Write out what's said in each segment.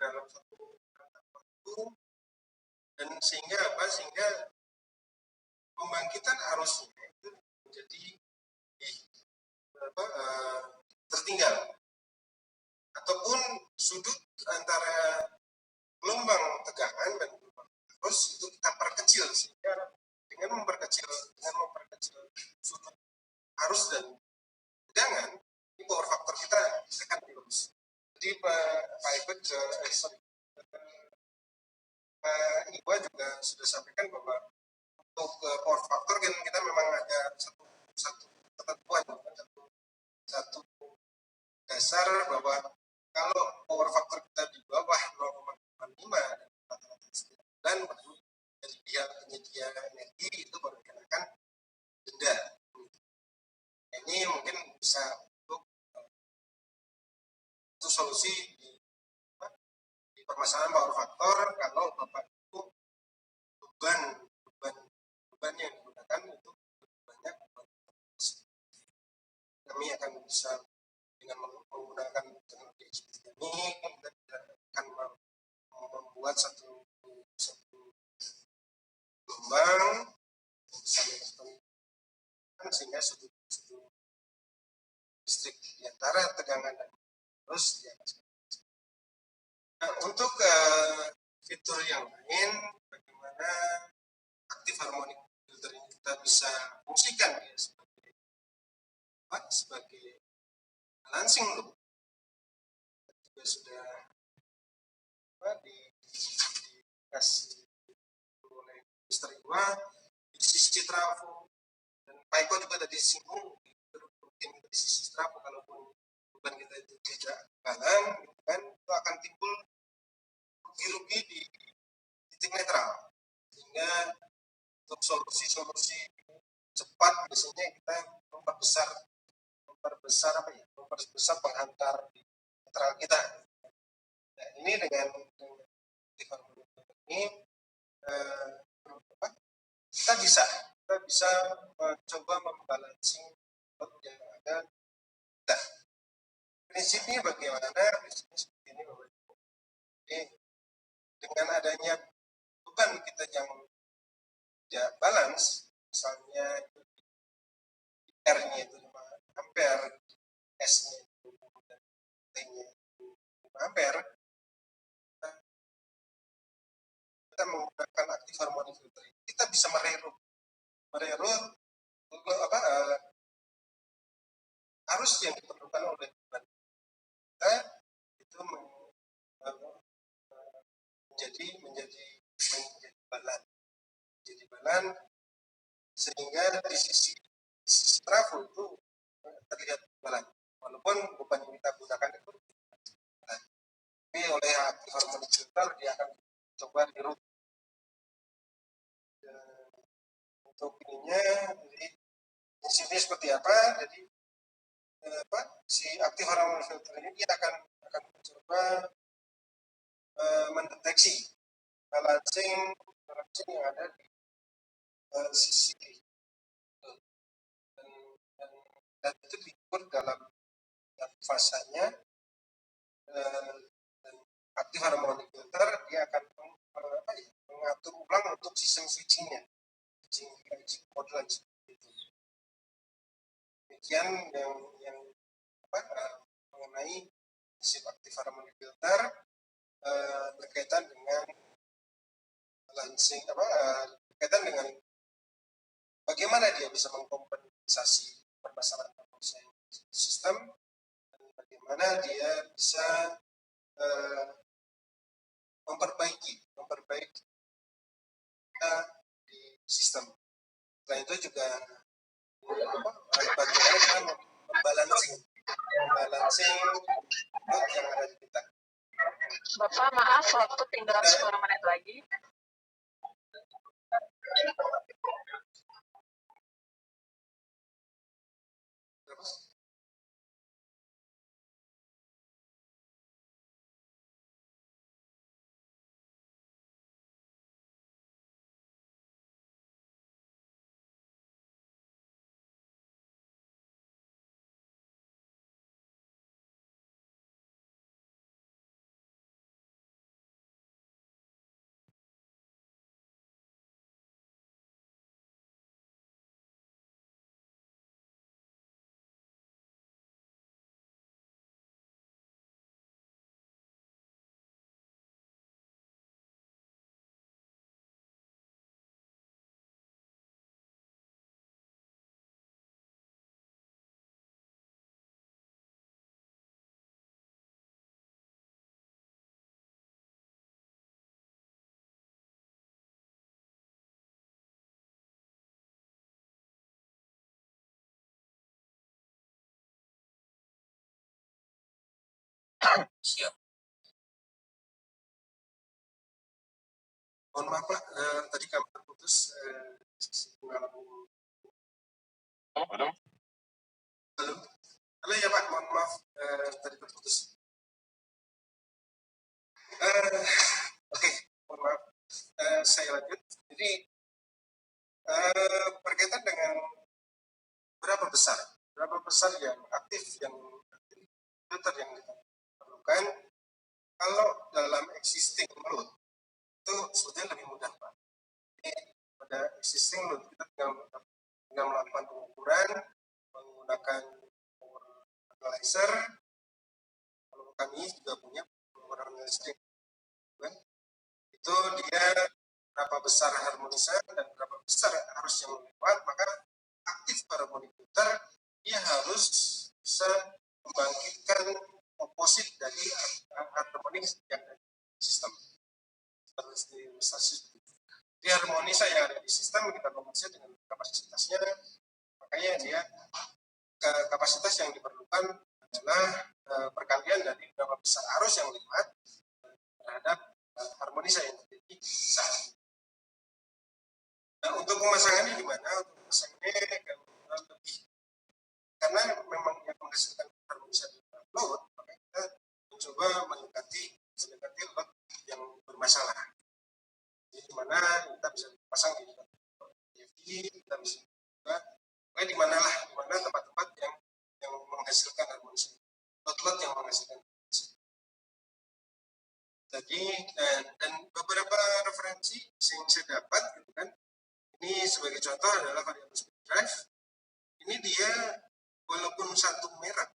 dalam satu waktu, dan sehingga pembangkitan arusnya itu menjadi tertinggal, ataupun sudut antara gelombang tegangan dan gelombang arus itu kita perkecil, sehingga dengan memperkecil sudut arus dan tegangan, ini power factor kita akan lurus. Jadi Pak Iwa juga sudah sampaikan bahwa untuk power factor kan kita memang ada satu ketentuan, satu dasar bahwa kalau power factor kita di bawah 0,5 dan baru dari pihak penyedia energi itu baru dikenakan denda. Ini mungkin bisa untuk satu solusi di permasalahan power factor. Kalau Bapak itu beban yang digunakan itu banyak, kami akan bisa dengan menggunakan teknologi seperti ini, kita akan membuat satu gelombang sehingga sudut listrik di antara tegangan dan terus di atas. Nah, untuk fitur yang lain, bagaimana aktif harmonic filter ini kita bisa fungsikan ya, sebagai balancing loop. Juga sudah dikasih oleh Mr. Iwa di sisi trafo, dan Pak Eko juga tadi singgung di sisi trafo, kalaupun beban kita itu tidak jalan, kan itu akan timbul rugi-rugi di titik netral, sehingga untuk solusi cepat biasanya kita memperbesar penghantar di netral kita. Nah, ini dengan ini kita bisa mencoba membalancing yang ada. Nah, prinsipnya bagaimana? Prinsipnya seperti ini, Bapak Ibu. Jadi dengan adanya beban kita yang tidak balance, misalnya R-nya itu 5 ampere, S-nya itu dan T-nya 5 ampere, kita menggunakan aktif harmonic filter, kita bisa mererut arus yang diperlukan oleh beban kita itu menjadi balan, sehingga di sisi trafo itu terlihat balan, walaupun beban yang kita gunakan itu balan. Tapi oleh aktif harmonic filter dia akan coba dirut. Untuk ininya, jadi prinsipnya seperti apa? Jadi si aktif harmonic filter ini dia akan mencoba mendeteksi balancing yang ada di sisi kiri, dan itu diukur dalam fasanya. Dan aktif harmonic filter dia akan mengatur ulang untuk sistem switchingnya, switching model seperti itu. Demikian yang mengenai sistem aktif harmonic filter berkaitan dengan balancing, berkaitan dengan bagaimana dia bisa mengkompensasi permasalahan sistem, dan bagaimana dia bisa memperbaiki di sistem. Selain itu juga bagaimana kita membalancing yang ada di kita. Bapak, maaf, waktu tinggal 10 menit lagi. Siap. Mohon maaf Pak, tadi kami terputus mengalami. Halo. Halo ya Pak, mohon maaf tadi terputus. Oke, mohon maaf. Saya lanjut. Jadi berkaitan dengan berapa besar yang aktif, yang filter yang kita perlukan. Kalau dalam existing load itu sebetulnya lebih mudah Pak. Jadi pada existing load kita tinggal melakukan pengukuran menggunakan power analyzer. Kalau kami juga punya power analyzer, kan? Itu dia berapa besar harmonisan dan berapa besar arus yang lewat, maka aktif parameter dia harus bisa membangkitkan oposit dari harmonik yang ada di sistem. Di harmonisa yang ada di sistem kita konversi dengan kapasitasnya, makanya dia kapasitas yang diperlukan adalah perkalian dari berapa besar arus yang lewat terhadap harmonisa yang terjadi saat ini. Nah, untuk pemasangannya gimana? Untuk pemasangannya lebih, karena memang yang menghasilkan harmonisa di load, maka kita mencoba mendekati load yang bermasalah. Jadi di mana kita bisa pasang di DFD, kita bisa juga di mana tempat-tempat yang menghasilkan harmonisa, lot yang menghasilkan harmonisa. Jadi dan beberapa referensi yang saya dapat gitu kan. Ini sebagai contoh adalah variabel speed drive. Ini dia walaupun satu merek,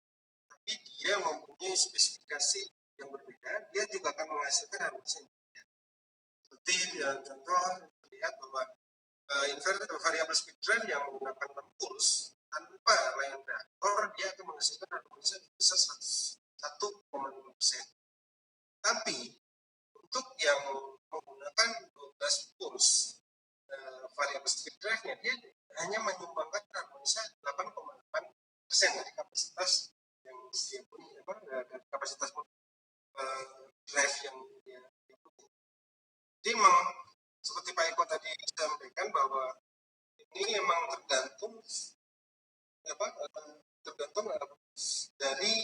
tapi dia mempunyai spesifikasi yang berbeda. Dia juga akan menghasilkan harmonisa yang berbeda. Seperti contoh terlihat bahwa inverter variabel speed drive yang menggunakan 6 puls tanpa line reaktor, dia akan menghasilkan harmonisa sebesar 1,5%. Tapi untuk yang menggunakan 12 puls variabel speed drive-nya, dia hanya menyumbangkan harmonisa 8,8% dari kapasitas yang dia punya, dari kapasitas drive yang dia punya. Jadi memang seperti Pak Eko tadi sampaikan bahwa ini memang tergantung dari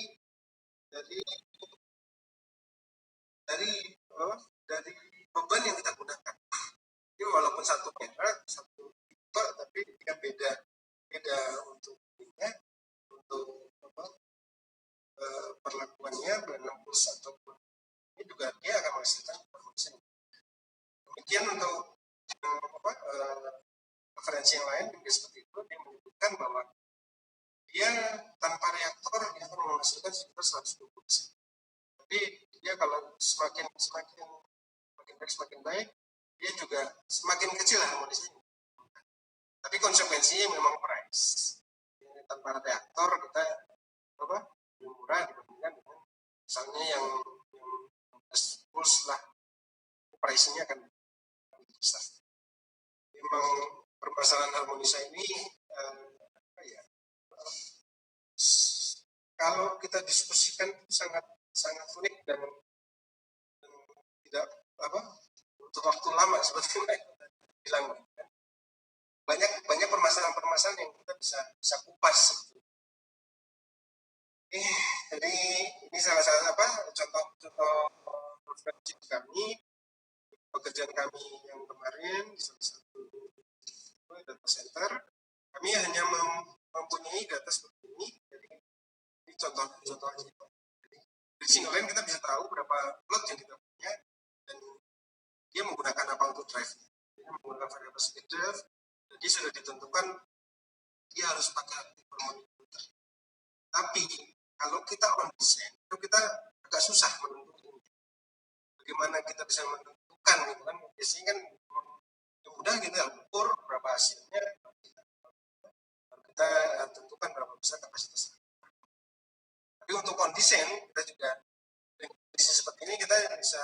beban yang kita gunakan. Jadi walaupun satu merek, satu tipe, tapi dia beda untuk perlakuannya, 6 puls ataupun ini juga dia akan menghasilkan performance. Demikian untuk referensi yang lain juga seperti itu, dia menyebutkan bahwa dia tanpa reaktor dia akan menghasilkan sekitar 120%. Tapi dia kalau semakin baik, dia juga semakin kecil harmonisanya. Tapi konsekuensinya memang price. Tanpa reaktor kita lebih murah dibandingkan dengan misalnya yang puls lah, price-nya akan lebih besar. Memang permasalahan harmonisa ini kalau kita diskusikan sangat unik dan tidak untuk waktu lama seperti yang bilang. Banyak permasalahan yang kita bisa kupas. Jadi ini salah satu contoh referensi kami, pekerjaan kami yang kemarin di salah satu data center. Kami hanya mempunyai data seperti ini. Jadi ini contoh aja. Dari sini lain kita bisa tahu berapa load yang kita punya dan dia menggunakan apa untuk drive. Dia menggunakan variabel speed drive. Jadi sudah ditentukan dia harus pakai aktif monitor. Tapi kalau kita on design itu kita agak susah menentukan. Bagaimana kita bisa menentukan gitu kan? Biasanya kan mudah kita ukur berapa hasilnya, kita tentukan berapa besar kapasitas. Tapi untuk on design kita juga kondisi seperti ini kita bisa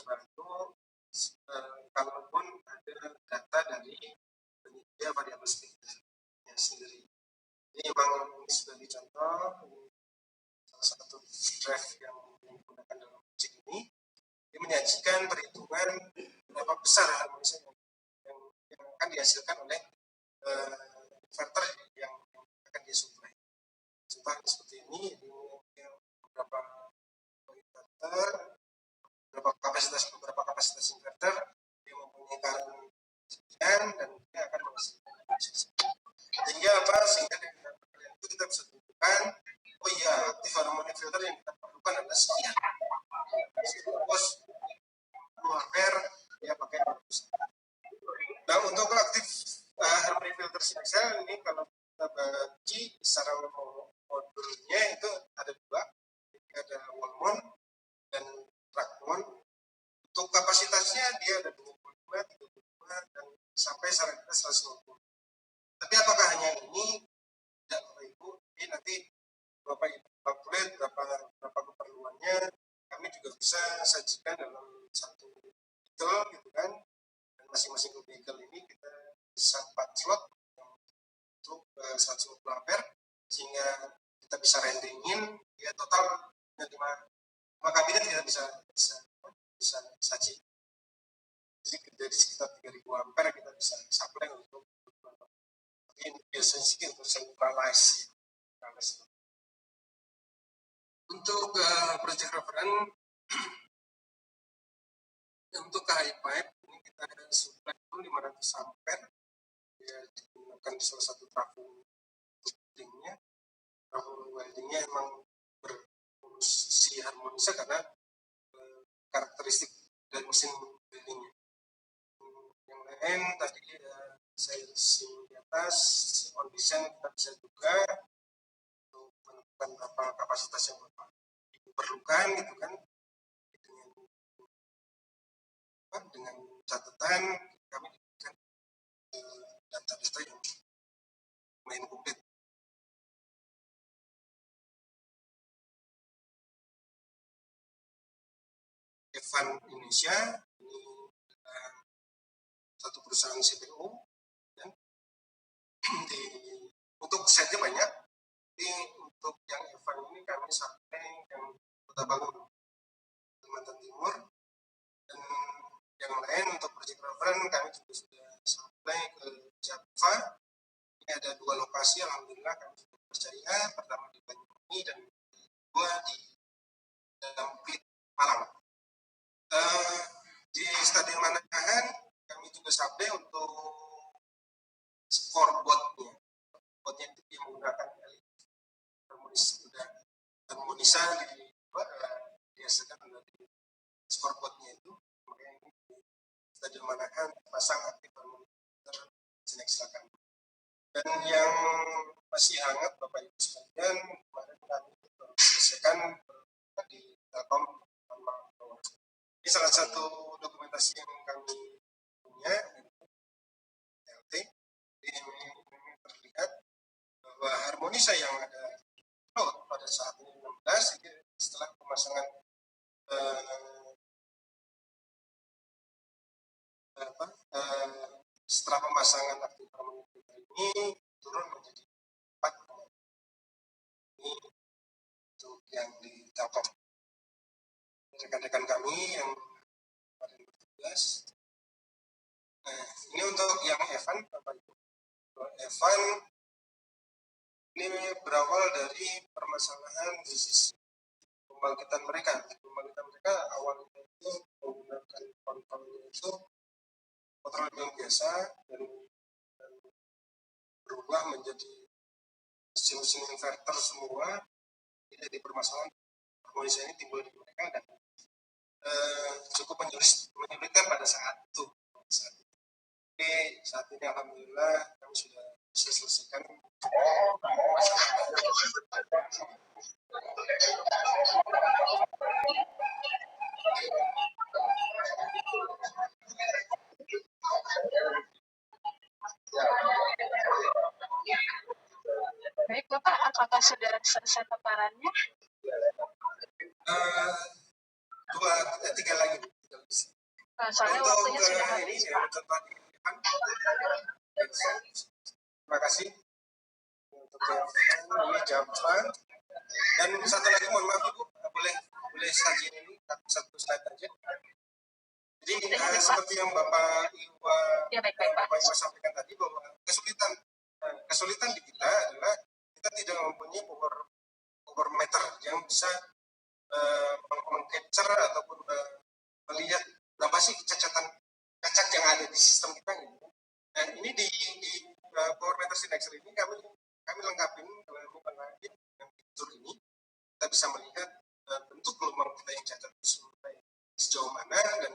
bantu kalaupun ada data dari penyedia variabel speed sendiri. Jadi memang ini sebagai contoh, ini salah satu draft yang digunakan dalam project ini. Dia menyajikan perhitungan berapa besar harmonisasi yang akan dihasilkan oleh inverter yang akan dia supply. Contoh seperti ini beberapa inverter, beberapa kapasitas inverter yang mempunyai current sekian dan dia akan menghasilkan sehingga dengan kalian itu kita bisa tentukan, oh iya, aktif harmonic filter yang kita perlukan adalah sekian. Terus 2 ampere dia pakai 200. Nah, untuk aktif harmonic filter single cell ini kalau kita bagi secara modulnya itu ada 2, ada wall mount dan rack mount. Untuk kapasitasnya dia ada 25, 35 dan sampai saran kita 150. Tapi apakah hanya ini? Tidak, Bapak Ibu. Jadi nanti Bapak Ibu kalkulasi berapa keperluannya, kami juga bisa sajikan dalam satu vehicle gitu kan. Dan masing-masing vehicle ini kita bisa 4 slot untuk 150 ampere sehingga kita bisa rendingin ya total 5 kabinet kita bisa saji. Jadi sekitar 3000 ampere kita bisa supply untuk ini biasanya sih untuk centralize. Untuk project reference untuk high pipe ini kita supply itu 500 ampere ya, digunakan di salah satu trafo weldingnya. Trafo weldingnya emang berfungsi harmonisa karena karakteristik dari mesin weldingnya. Yang lain tadi saya singgung di atas, on design kita bisa juga untuk menentukan berapa kapasitas yang Bapak diperlukan gitu kan, dengan catatan kami diberikan data-data yang lumayan komplit. Evan Indonesia ini satu perusahaan CPO dan untuk setnya banyak, tapi untuk yang Evan ini kami sampai yang Kota Bangun, Kalimantan Timur, dan yang lain untuk project reference kami juga sudah sampai ke Java. Ini ada 2 lokasi, alhamdulillah kami sudah percaya, pertama di Banyuwangi dan kedua di Dampit Malang. Di Stadion Manahan kami juga sampai untuk scoreboardnya. Scoreboardnya itu dia menggunakan harmonisa dihasilkan dari scoreboardnya itu. Makanya ini di Stadion Manahan pasang aktif harmonizer silakan. Dan yang masih hangat Bapak Ibu sekalian, kemarin kami selesaikan di Telkom. Ini salah satu dokumentasi yang kami punya, LT. Ini terlihat bahwa harmonisa yang ada pada saat ini 16, setelah pemasangan setelah pemasangan aktif harmonic ini turun menjadi 4. Ini untuk yang di Telkom. Rekan-rekan kami yang pada bertugas. Nah, ini untuk yang Evan, Bapak Ibu. Evan ini berawal dari permasalahan di sisi pembangkitan mereka. Pembangkitan mereka awalnya itu menggunakan kontrolnya itu kontrol yang biasa dan berubah menjadi mesin-mesin inverter semua. Jadi permasalahan harmonisa ini timbul di mereka dan cukup menyulitkan pada saat itu. Tapi saat ini alhamdulillah kami sudah bisa selesaikan. Baik Bapak, apakah sudah selesai paparannya? 3 lagi. Soalnya untuk waktunya sudah habis, Pak. Terima kasih untuk Oke, ini Java. Dan satu lagi, mohon maaf Ibu, boleh sajian ini satu slide aja. Jadi seperti yang Bapak Iwa sampaikan tadi, bahwa kesulitan di kita adalah kita tidak mempunyai power meter yang bisa meng-capture ataupun melihat berapa sih cacat yang ada di sistem kita gitu. Nah ini di power meter Synaxer ini kami lengkapin yang fitur ini. Kita bisa melihat bentuk gelombang kita yang cacat sejauh mana, dan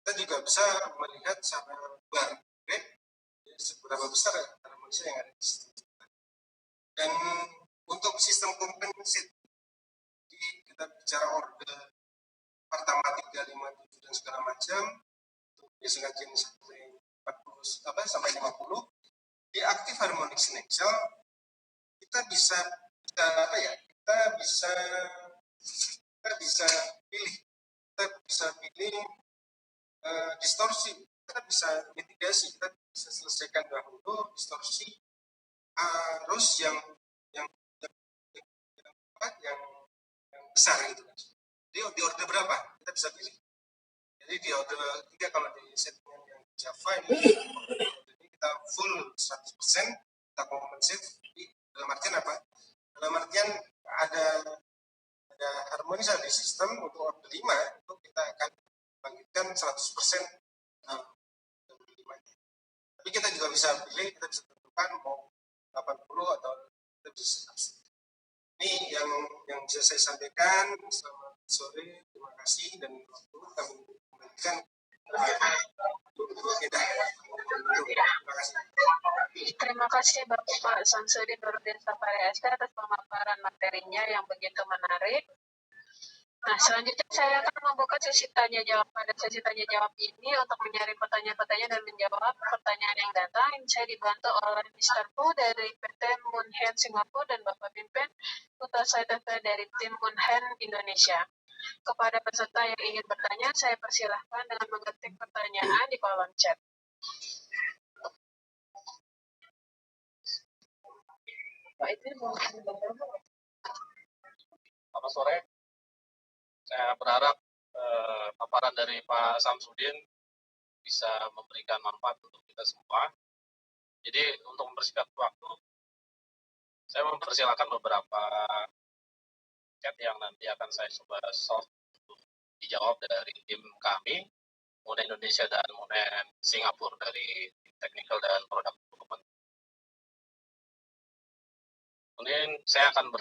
kita juga bisa melihat secara bar grade seberapa besar harmonisa yang ada di sistem kita. Dan untuk sistem kompensasi, kita bicara order pertama 3, 5, 7 dan segala macam, biasanya jenis sampai 40 sampai 50 di active harmonic Synaxel kita bisa pilih distorsi, kita bisa mitigasi, kita bisa selesaikan dahulu distorsi arus yang besar gitu kan. Jadi di order berapa kita bisa pilih. Jadi di order 3 kalau di settingan yang Java ini kita full 100%, kita compensate. Dalam artian apa? Dalam artian ada harmonisa di sistem untuk order 5 itu kita akan bangkitkan 100% order 5. Tapi kita juga bisa pilih, kita bisa tentukan mau 80 atau kita bisa substitute. Ini yang bisa saya sampaikan. Selamat sore, terima kasih, dan waktu kami kembalikan. Terima kasih Bapak Samsudin Nurdin Sapariasa atas pemaparan materinya yang begitu menarik. Nah, selanjutnya saya akan membuka sesi tanya jawab. Pada sesi tanya jawab ini untuk menyaring pertanyaan-pertanyaan dan menjawab pertanyaan yang datang, saya dibantu oleh Mr. Pu dari PT Moonhen Singapura dan Bapak Pimpin Putra Saitata dari tim Moonhen Indonesia. Kepada peserta yang ingin bertanya, saya persilahkan dengan mengetik pertanyaan di kolom chat. Pak itu mau Selamat sore. Saya berharap paparan dari Pak Samsudin bisa memberikan manfaat untuk kita semua. Jadi untuk mempersingkat waktu, saya mempersilakan beberapa chat yang nanti akan saya coba solve untuk dijawab dari tim kami, Moonhen Indonesia dan Moonhen Singapura dari technical dan product development. Kemudian saya akan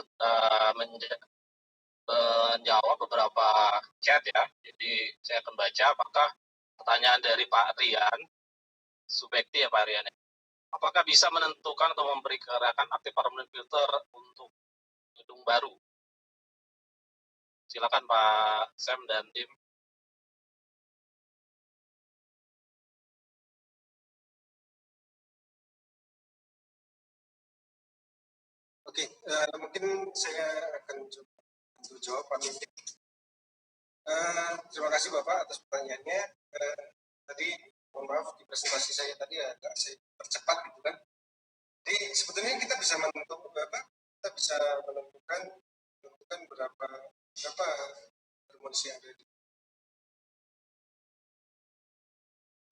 menjawab beberapa chat ya. Jadi saya akan baca apakah pertanyaan dari Pak Rian Subekti ya Pak Rian. Apakah bisa menentukan atau memperkirakan aktif harmonic filter untuk gedung baru? Silakan Pak Sam dan tim. Oke, mungkin saya akan coba untuk jawab Pak Mimpin. Terima kasih Bapak atas pertanyaannya. Tadi mohon maaf di presentasi saya tadi agak saya percepat gitu kan. Jadi sebetulnya kita bisa menentukan berapa harmonisa yang ada di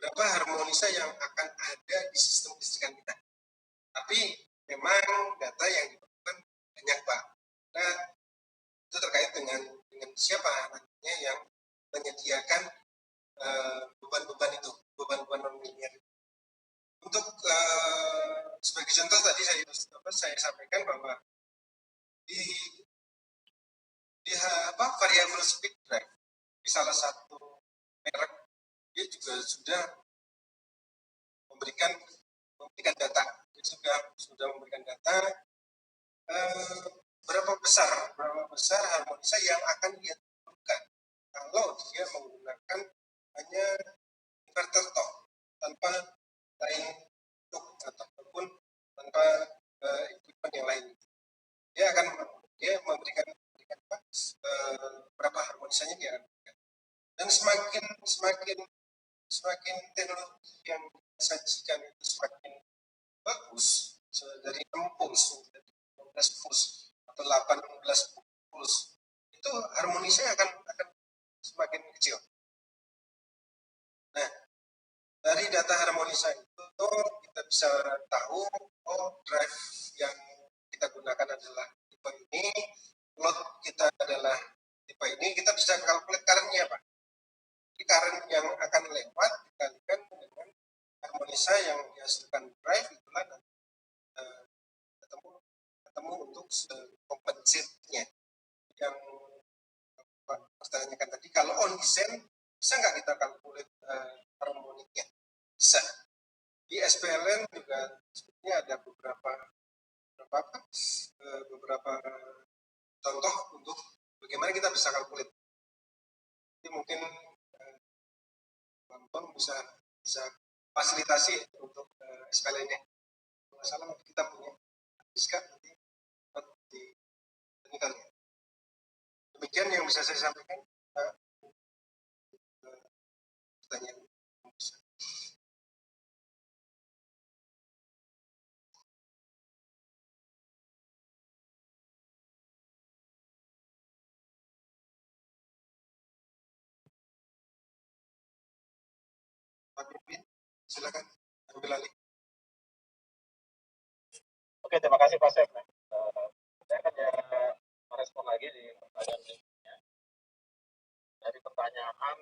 berapa harmonisa yang akan ada di sistem listrikan kita. Tapi memang data yang diperlukan banyak Pak. Nah, itu terkait dengan siapa nantinya yang menyediakan beban-beban non-linear. Untuk sebagai contoh tadi saya sampaikan bahwa di variable speed drive di salah satu merek dia juga sudah memberikan data. Dia sudah memberikan data berapa besar harmonisa yang akan dia tentukan kalau dia menggunakan hanya inverter top tanpa lain ataupun tanpa equipment yang lain. Dia memberikan berapa harmonisanya dia akan berikan. Dan semakin teknologi yang disajikan itu semakin bagus, dari 6 pulse, 15 pulse atau 18 pulse, itu harmonisnya akan semakin kecil. Nah, dari data harmonisa itu kita bisa tahu, oh drive yang kita gunakan adalah tipe ini, load kita adalah tipe ini, kita bisa calculate current-nya, Pak. Jadi current yang akan lewat dikalikan dengan harmonisa yang dihasilkan drive, itulah ketemu untuk compensate-nya. Yang Pak tanyakan tadi, kalau on design bisa nggak kita calculate harmoniknya? Bisa. Di SPLN juga sebenarnya ada beberapa contoh untuk bagaimana kita bisa calculate. Jadi mungkin teman-teman bisa fasilitasi untuk SPLN-nya. Masalah kita punya diska nanti di teknikalnya. Demikian yang bisa saya sampaikan. Pertanyaan. Pak Pipin, silakan ambil alih. Oke, terima kasih Pak Chef. Saya akan merespon lagi di pertanyaan berikutnya. Dari pertanyaan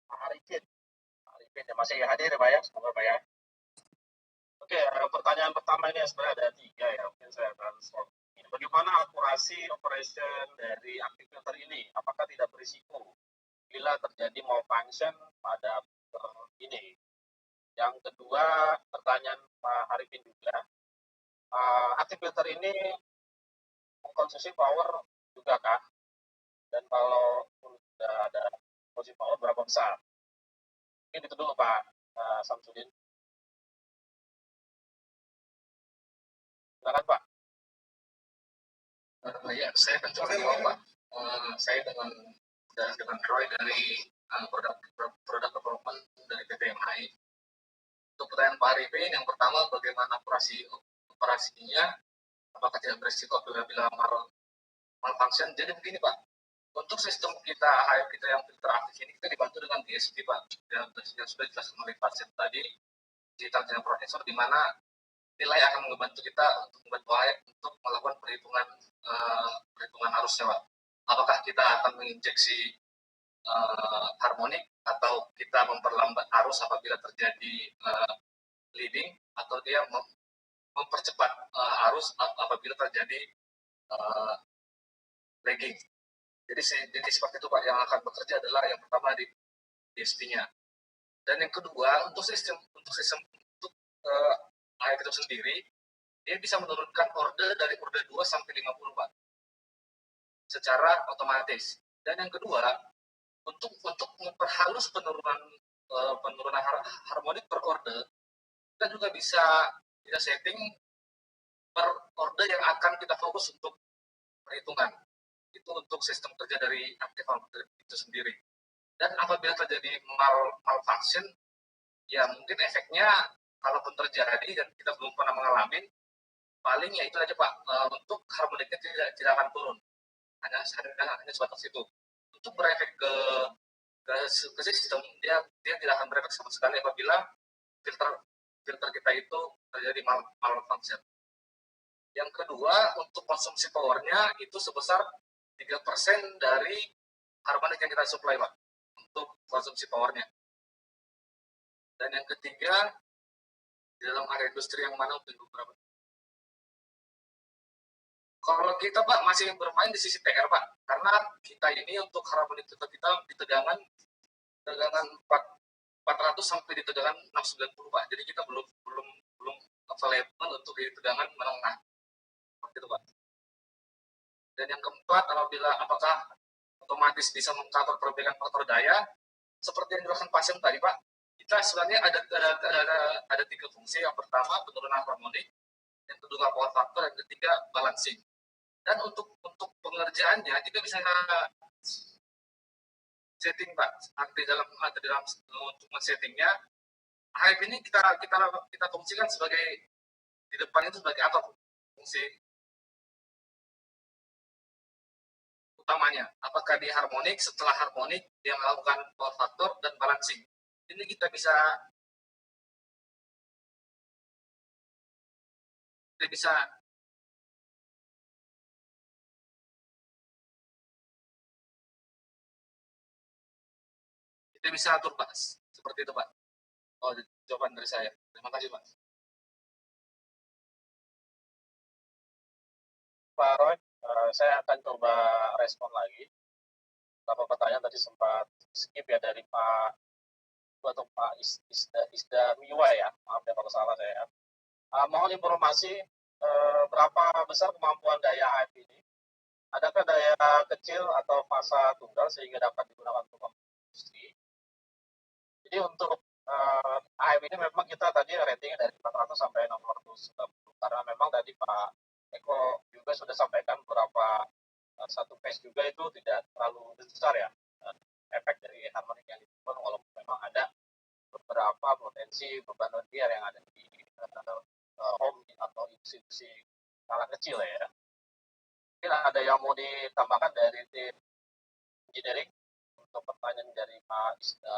Pak Arifin. Pak Arifin ya, masih hadir ya Pak ya? Semoga Pak ya. Oke, pertanyaan pertama ini sebenarnya ada 3 ya, mungkin saya akan solve. Bagaimana akurasi operation dari aktivator ini? Apakah tidak berisiko bila terjadi malfunction pada ini? Yang kedua, pertanyaan Pak Arifin juga, aktivator ini mengkonsumsi power juga kah? Dan kalau sudah ada konsumsi power berapa besar? Mungkin itu dulu Pak Samsudin. Silakan Pak. Ya, saya akan coba jawab Pak. Saya dengan Roy dari produk development dari PT MHI. Untuk pertanyaan Pak Arifin, yang pertama bagaimana operasinya, apakah tidak berisiko bila malfunction? Jadi begini Pak, untuk sistem kita yang filter aktif ini kita dibantu dengan DSP Pak, yang sudah dijelaskan oleh Pak Chef tadi, digital general processor, di mana nilai akan membantu kita untuk membantu untuk melakukan perhitungan arusnya Pak. Apakah kita akan menginjeksi harmonik atau kita memperlambat arus apabila terjadi leading, atau dia mempercepat arus apabila terjadi lagging. Jadi seperti itu Pak, yang akan bekerja adalah yang pertama di DSP-nya. Dan yang kedua, untuk sistem AIP itu sendiri, dia bisa menurunkan order dari order 2 sampai 50 Pak, secara otomatis. Dan yang kedua, untuk memperhalus penurunan harmonik per order, kita juga bisa setting per order yang akan kita fokus untuk perhitungan. Itu untuk sistem kerja dari aktivator itu sendiri. Dan apabila terjadi malfunction, ya mungkin efeknya kalaupun terjadi dan kita belum pernah mengalami, paling ya itu aja Pak, untuk harmoniknya tidak akan turun, hanya sebatas itu. Untuk berefek ke sistem, dia tidak akan berefek sama sekali apabila filter kita itu terjadi malfunction. Yang kedua, untuk konsumsi powernya itu sebesar 3% dari harmonik yang kita supply Pak, untuk konsumsi powernya. Dan yang ketiga, di dalam area industri yang mana untuk beberapa. Kalau kita Pak masih bermain di sisi TR Pak, karena kita ini untuk harmonik kita di tegangan 400 sampai di tegangan 690 Pak. Jadi kita belum available untuk di tegangan menengah. Seperti itu Pak. Dan yang keempat, apakah otomatis bisa mengcover perbedaan faktor daya, seperti yang dijelaskan pasien tadi Pak, kita sebenarnya ada 3 fungsi. Yang pertama penurunan harmonik, yang kedua power factor, yang ketiga balancing. Dan untuk pengerjaannya kita bisa setting Pak, di dalam untuk men-settingnya, hype ini kita fungsikan sebagai di depan itu sebagai apa fungsi utamanya? Apakah dia harmonik? Setelah harmonik dia melakukan power factor dan balancing. Ini kita bisa atur Pak, seperti itu Pak. Oh, jawaban dari saya. Terima kasih Pak. Pak Roy, saya akan coba respon lagi. Beberapa pertanyaan tadi sempat skip ya dari Pak atau Pak Isda Miwa ya, maaf ya kalau salah saya. Mohon informasi berapa besar kemampuan daya AF ini? Adakah daya kecil atau fasa tunggal sehingga dapat digunakan untuk industri? Jadi untuk AF ini memang kita tadi ratingnya dari 400 sampai 690 karena memang tadi Pak Eko juga sudah sampaikan beberapa satu phase juga itu tidak terlalu besar ya efek dari harmonik yang dibuat, walaupun memang ada beberapa potensi beban linear yang ada di home atau institusi skala kecil ya. Mungkin ada yang mau ditambahkan dari tim engineering untuk pertanyaan dari Pak Isda.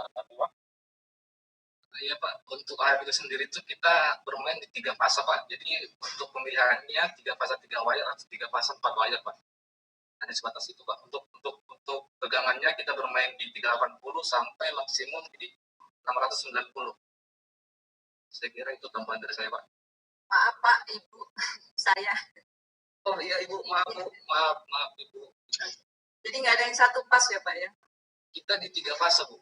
Iya Pak, untuk AF itu sendiri itu kita bermain di 3 fase Pak. Jadi untuk pemilihannya 3 fase 3 wire atau 3 fase 4 wire Pak. Hanya sebatas itu Pak. Untuk tegangannya kita bermain di 380 sampai maksimum di 690. Saya kira itu tambahan dari saya Pak. Maaf Pak, Ibu, saya. Oh iya Ibu, maaf Ibu. Jadi nggak ada yang satu pas ya Pak ya? Kita di 3 fase Bu.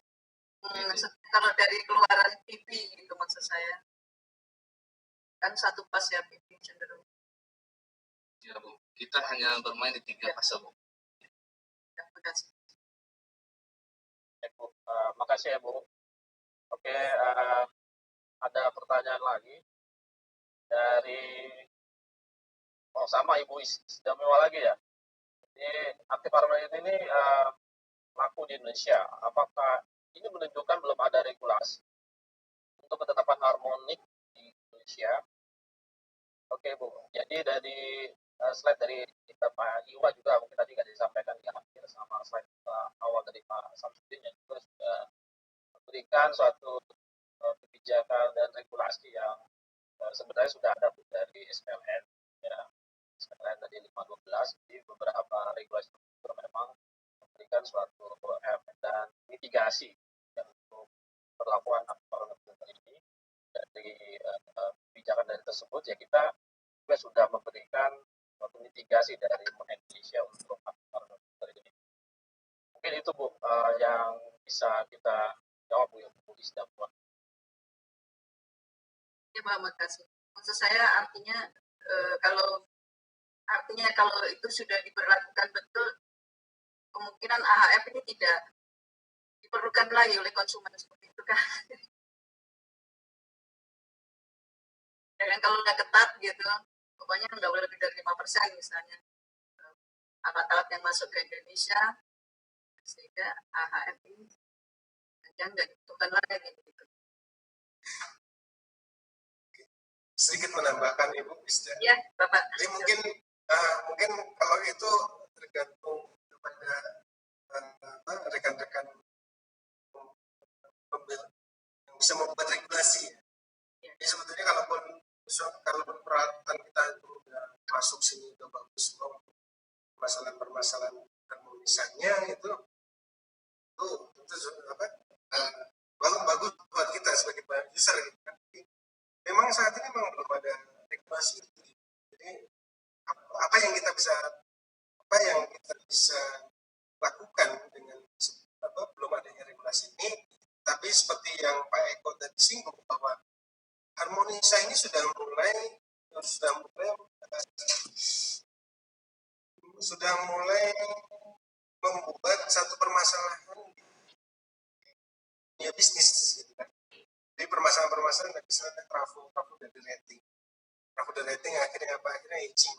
Kalau dari keluaran pipi gitu maksud saya. Kan satu pas ya pipi cenderung. Ya Bu, kita hanya bermain di 3 fase Bu. Terima kasih. Bu, makasih ya Bu. Oke, ada pertanyaan lagi dari sama Ibu Isdamiwa lagi ya. Jadi aktif harmonik ini laku di Indonesia. Apakah ini menunjukkan belum ada regulasi untuk ketetapan harmonik di Indonesia? Oke Bu, jadi dari slide dari kita Pak Iwa juga mungkin tadi nggak disampaikan di akhir sama slide awal dari Pak Samsudin yang juga sudah memberikan suatu kebijakan dan regulasi yang sebenarnya sudah ada dari SPLN ya. SPLN tadi 512, jadi beberapa regulasi memang memberikan suatu efek dan mitigasi untuk perlakuan aktor ini. Dari kebijakan dari tersebut ya kita juga sudah memberikan suatu mitigasi dari Indonesia untuk aktor ini. Mungkin itu Bu yang bisa kita jawab Bu, yang Bu Isdamiwa. Ya Pak, makasih. Maksud saya artinya kalau itu sudah diberlakukan betul, kemungkinan AHF ini tidak diperlukan lagi oleh konsumen seperti itu kan? Ya kan kalau udah ketat gitu, pokoknya nggak boleh lebih dari 5% misalnya alat-alat yang masuk ke Indonesia, sehingga AHF ini nggak dibutuhkan lagi gitu. Sedikit menambahkan Ibu Isda. Ya Bapak. Jadi mungkin kalau itu tergantung kepada rekan-rekan yang bisa membuat regulasi. Jadi sebetulnya kalaupun peralatan kita itu sudah masuk sini itu bagus, permasalahan harmonisasinya itu bagus buat kita sebagai user gitu kan. Memang saat ini memang belum ada regulasi itu. Jadi apa yang kita bisa lakukan dengan belum adanya regulasi ini. Tapi seperti yang Pak Eko tadi singgung bahwa harmonisasi ini sudah mulai membuat satu permasalahan di bisnis gitu kan. Jadi permasalahan misalnya trafo dan rating akhirnya aging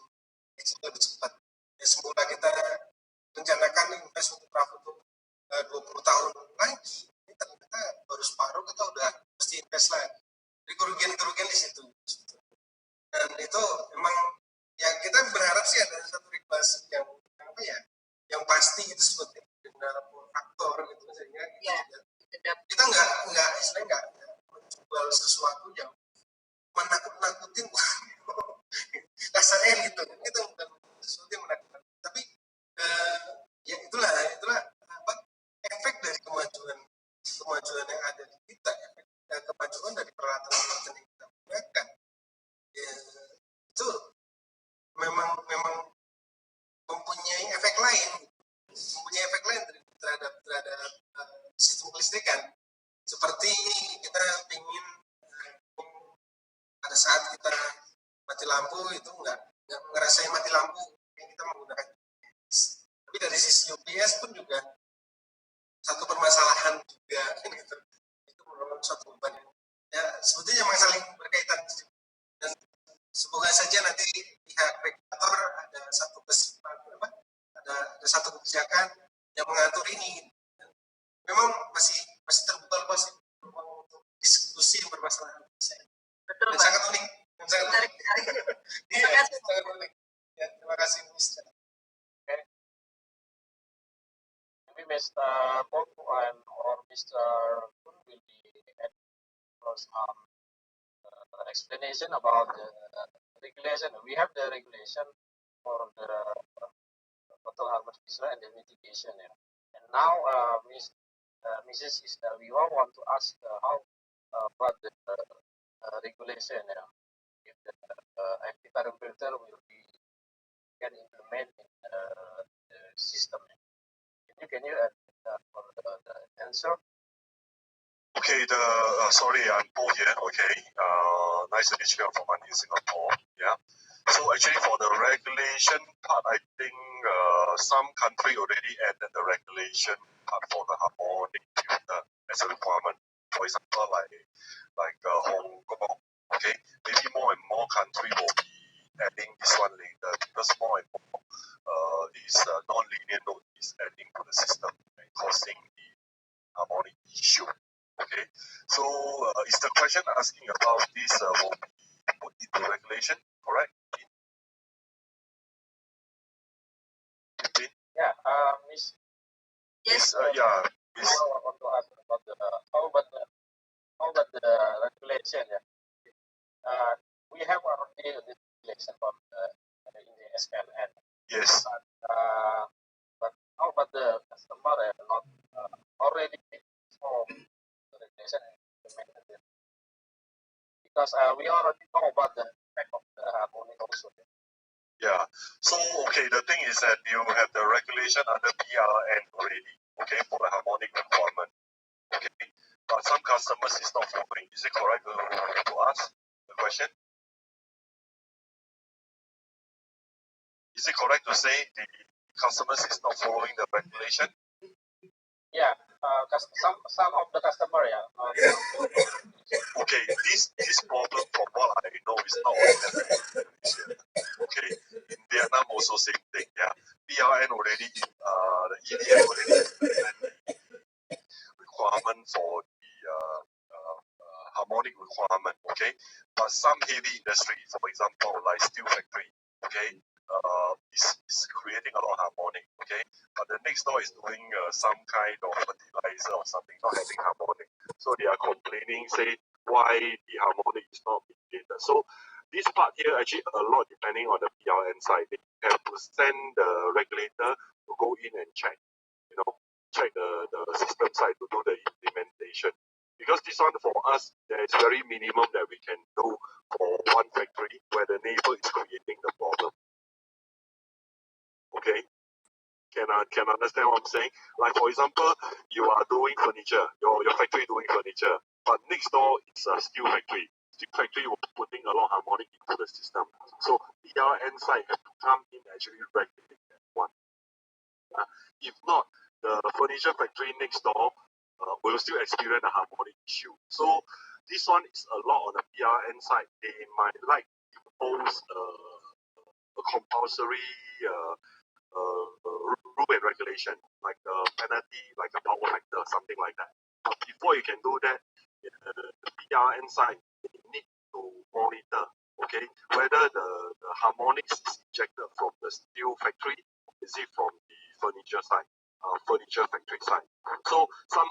lebih cepat. Ya semula kita rencanakan invest untuk trafo itu 20 tahun lagi, ini ternyata baru separuh kita udah mesti invest lagi. Jadi kerugian di situ. Dan itu memang ya kita berharap sih ada satu regulasi yang apa ya, yang pasti itu seperti benar faktor gitu, sehingga kita nggak istilahnya nggak menjual sesuatu yang menakut-nakutin kasarnya gitu, itu bukan sesuatu yang menakutkan, tapi ya itulah apa, efek dari kemajuan yang ada di kita, efek kemajuan dari peralatan yang kita gunakan, ya, itu memang mempunyai efek lain terhadap sistem kelistrikan. Seperti kita ingin pada saat kita mati lampu itu nggak ngerasain mati lampu yang kita menggunakan UPS. Tapi dari sisi UPS pun juga satu permasalahan juga gitu. Itu merupakan suatu beban ya, sebetulnya memang saling berkaitan, dan semoga saja nanti pihak regulator ada satu kebijakan yang mengatur ini. Memang masih terbuka luas untuk diskusi yang bermasalah. Betul, dan sangat unik, menarik. Iya, sangat unik. Ya, terima kasih, Mr. Okay. Maybe Mr. Popo or Mr. Kun will be some explanation about the regulation. We have the regulation for the total harmonization and the mitigation. Yeah. And now, Mrs. Istawiwa want to ask how about the regulation. Yeah. If the anti-terror filter will be can implement in the system. Can you for the answer? Okay, sorry, I'm Paul here. Okay, nice to meet you from in Singapore. Yeah. So actually, for the regulation part, I think some country already added the regulation part for the harmonic filter as a requirement. For example, like Hong Kong. Okay, maybe more and more country will be adding this one later, because more and more these non-linear node is adding to the system and causing the harmonic issue. Okay, so is the question asking about this will be put into regulation, correct? Yeah, Miss. Yes. Yeah, Miss. I want to ask about how about the regulation? Yeah. We have already the regulation from in the SLN. Yes. But how about the customer not already for the regulation implemented? Because we already know about the effect of the harmonic also. Yeah. So okay, the thing is that you have the regulation under PRN already. Okay, for the harmonic requirement. Okay, but some customers is not following. Is it correct to ask the question? Is it correct to say the customers is not following the regulation? Yeah, some of the customer, yeah. Okay, this problem from what I know is not only Indonesia. Okay, in Vietnam also same thing. Yeah, PRN already, the EDF already requirement for the harmonic requirement. Okay, but some heavy industry, for example, like steel factory. Okay. Is creating a lot of harmonic, okay? But the next door is doing some kind of fertilizer or something, not having harmonic. So they are complaining, say, why the harmonic is not mitigated. So this part here, actually a lot depending on the PRN side. They have to send the regulator to go in and check, check the system side to do the implementation. Because this one for us, there is very minimum that we can do for one factory where the neighbor is creating the problem. Okay, can understand what I'm saying? Like for example, you are doing furniture, your factory doing furniture, but next door is a steel factory. Steel factory will be putting a lot of harmonic into the system. So PRN side have to come in actually regulate that one. If not, the furniture factory next door will still experience a harmonic issue. So this one is a lot on the PRN side. They might like impose a compulsory rule and regulation, like a penalty, like a power factor, something like that. But before you can do that, the PRN side, they need to monitor Okay, whether the harmonics is injected from the steel factory, is it from the furniture side, furniture factory side. So some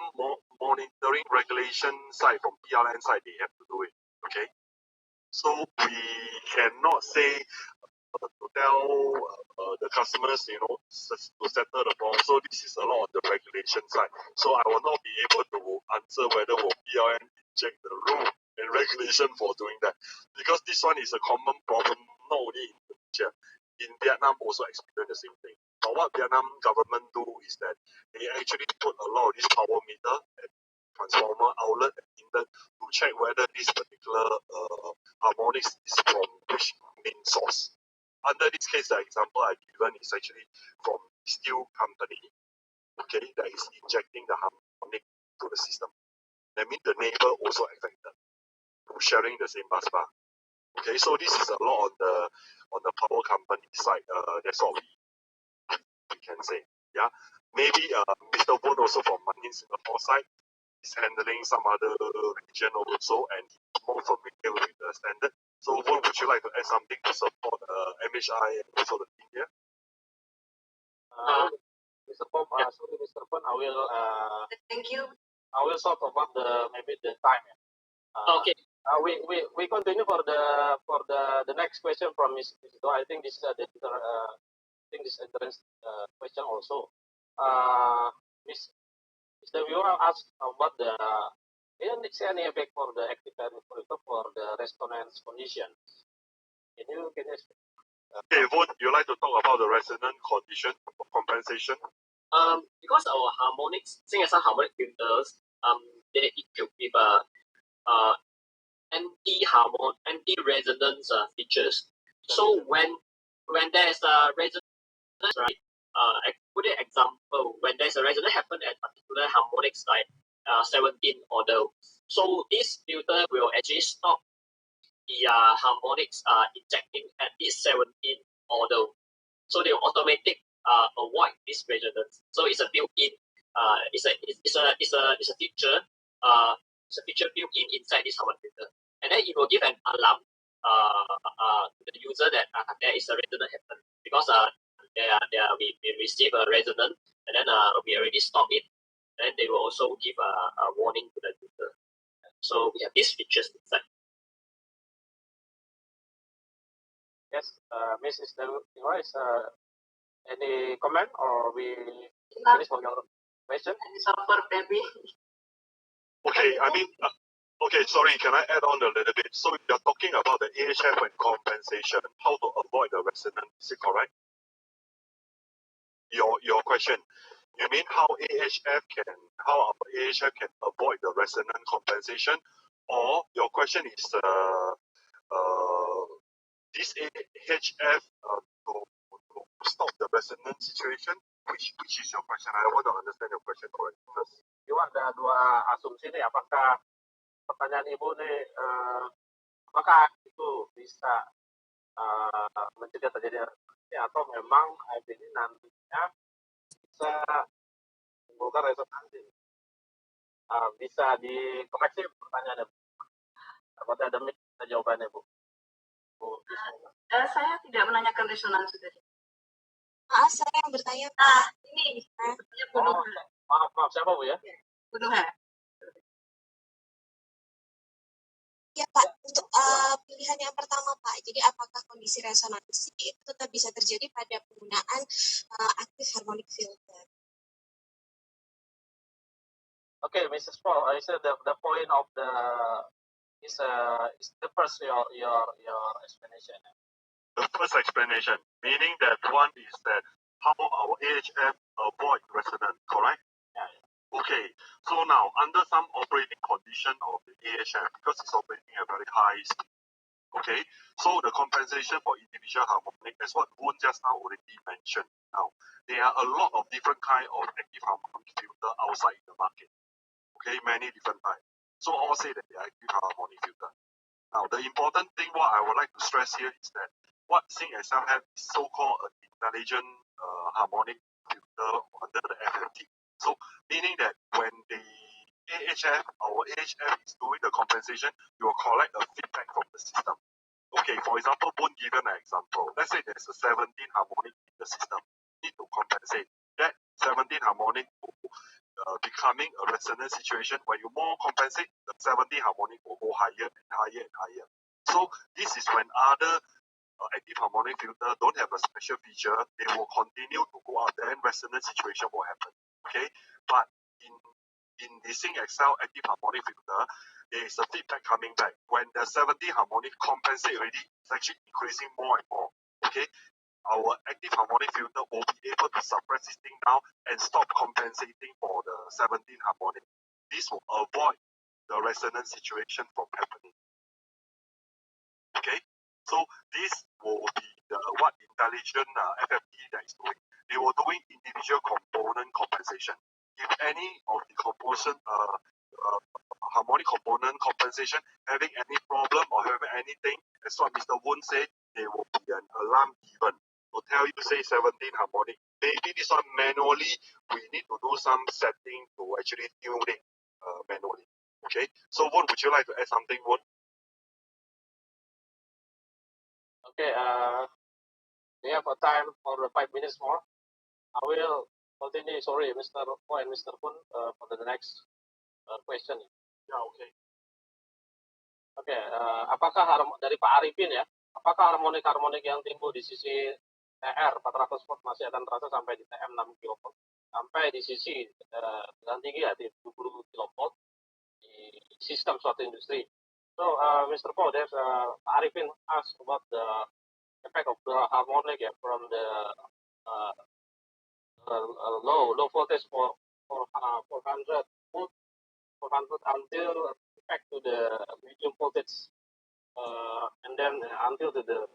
monitoring regulation side from PLN side, they have to do it. Okay, so we cannot say to tell the customers, to settle the problem. So this is a lot on the regulation side. So I will not be able to answer whether will PLN inject the rule and regulation for doing that, because this one is a common problem not only in Indonesia. In Vietnam also experience the same thing. But what Vietnam government do is that they actually put a lot of this power meter and transformer outlet in the to check whether this particular harmonics is from which main source. Under this case, the example I've given is actually from steel company, okay, that is injecting the harmonic to the system. That means the neighbor also affected, who's sharing the same bus bar. Okay, so this is a lot on the power company side. That's what we can say. Yeah, maybe Mr. Woon also from Manin Singapore side is handling some other region also, and he's more familiar with the standard. So, Woon, would you like to add something to support MHI and also the team here? Mr. Pom, sorry, Mr. Pom, Thank you. I will talk about maybe the time. Okay. We continue for the next question from Ms. Do. I think this is interesting question also. Mr. Viewer asked about is there any effect for the active monitor for the resonance condition? Can you explain? Okay, Woon, you like to talk about the resonant condition compensation? Because our harmonics, singer-song harmonic filters, they equipped with anti-resonance features. So when there's a resonance, right? I put an example. When there's a resonance happen at particular harmonics, like 17 order, so this filter will actually stop the harmonics injecting at this 17 order. So they will automatically avoid this resonance. So it's a built-in. It's a feature. It's a feature built-in inside this harmonic filter, and then it will give an alarm to the user that there is a resonance happen, because we receive a resonance, and then we already stop it. Then they will also give a warning to the user. So we have these features inside. Yes, Mrs. Device, any comment or we finish for your question? Baby. Okay, I mean, okay, sorry, can I add on a little bit? So you're talking about the AHF and compensation, how to avoid the resonance, is it correct? Your question, you mean how our AHF can avoid the resonance compensation, or your question is this AHF to stop the resonance situation? Which is your question? I want to understand your question correctly first. Ibu ada dua asumsi nih, apakah pertanyaan Ibu nih, apakah itu bisa mencegah terjadi atau memang AIP ini nantinya bisa menimbulkan resonansi? Bisa dikoreksi pertanyaannya, apakah ada jawabannya, Bu? Saya tidak menanyakan resonansi tadi. Saya yang bertanya. Ini. Maaf, siapa Bu ya? Bu Nuha. Ya Pak, untuk pilihan yang pertama Pak, jadi apakah kondisi resonansi itu tetap bisa terjadi pada penggunaan active harmonic filter? Okay, Mrs. Paul, I said the point of the is the first your explanation. The first explanation, meaning that one is that how our AHF avoid resonance, correct? Yeah. Okay, so now under some operating condition of the AHF, because it's operating at very high speed, okay, so the compensation for individual harmonic, as what Woon just now already mentioned. Now, there are a lot of different kind of active harmonic filter outside in the market. Okay, many different types. So all say that they are active harmonic filter. Now, the important thing what I would like to stress here is that what SingSL have is so-called an intelligent harmonic filter under the FFT. So, meaning that when the AHF, our AHF is doing the compensation, you will collect a feedback from the system. Okay, for example, won't give an example. Let's say there's a 17 harmonic in the system. Need to compensate. That 17 harmonic becoming a resonant situation where you more compensate, the 17 harmonic will go higher and higher and higher. So this is when other active harmonic filter don't have a special feature, they will continue to go up, then resonant situation will happen. Okay, but in the Sing Excel active harmonic filter, there is a feedback coming back. When the 70 harmonic compensate already, it's actually increasing more and more. Okay, our active harmonic filter will be able to suppress this thing down and stop compensating for the 17 harmonic. This will avoid the resonant situation from happening. Okay, so this will be the what intelligent FFT that is doing. They were doing individual component compensation. If any of the component harmonic component compensation having any problem or having anything, as what Mr. Woon said, there will be an alarm given to tell you say 17 harmonic. Maybe this one manually, we need to do some setting to actually tune it manually. Okay, so Woon, would you like to add something, Woon? Okay, we have a time for 5 minutes more. I will continue, sorry, Mr. Ho and Mr. Kun, for the next question. Ya, oke. Oke, apakah dari Pak Arifin ya, apakah harmonik-harmonik yang timbul di sisi TR 400 volt masih akan terasa sampai di TM 6 kV? Sampai di sisi dengan tinggi ya di 20 kV di sistem suatu industri. So, Mr. Paul, there's Pak Arifin asked about the effect of the harmonic from the low voltage for 400 volt, 400 until back to the medium voltage, and then until to the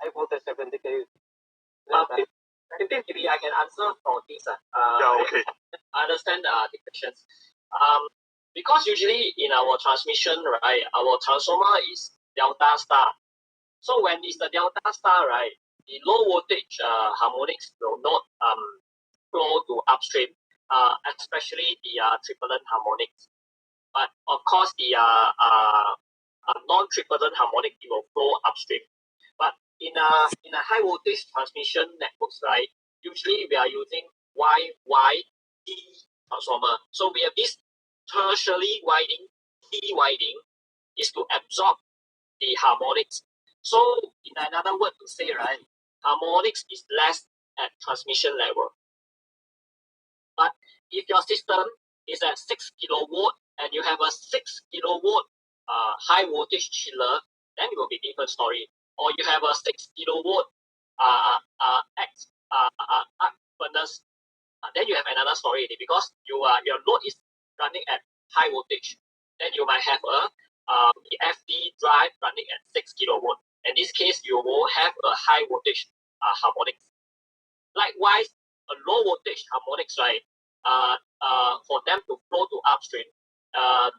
high voltage 70 kV. Maybe I can answer for this. Yeah, okay. I understand the questions. Because usually in our transmission, right, our transformer is delta star. So when it's the delta star, right, the low voltage harmonics will not flow to upstream, especially the triplet harmonics. But of course, the non-triplet harmonic it will flow upstream. But in a high voltage transmission networks, right, usually we are using YYD transformer. So we have this tertiary winding, T winding, is to absorb the harmonics. So in another word to say, right, harmonics is less at transmission level. But if your system is at 6 kilowatt and you have a 6 kilowatt high voltage chiller, then it will be different story. Or you have a 6 kilowatt furnace, then you have another story because your load is running at high voltage. Then you might have a FD drive running at 6 kilowatt. In this case, you will have a high voltage harmonics. Likewise, a low voltage harmonics, right? For them to flow to upstream,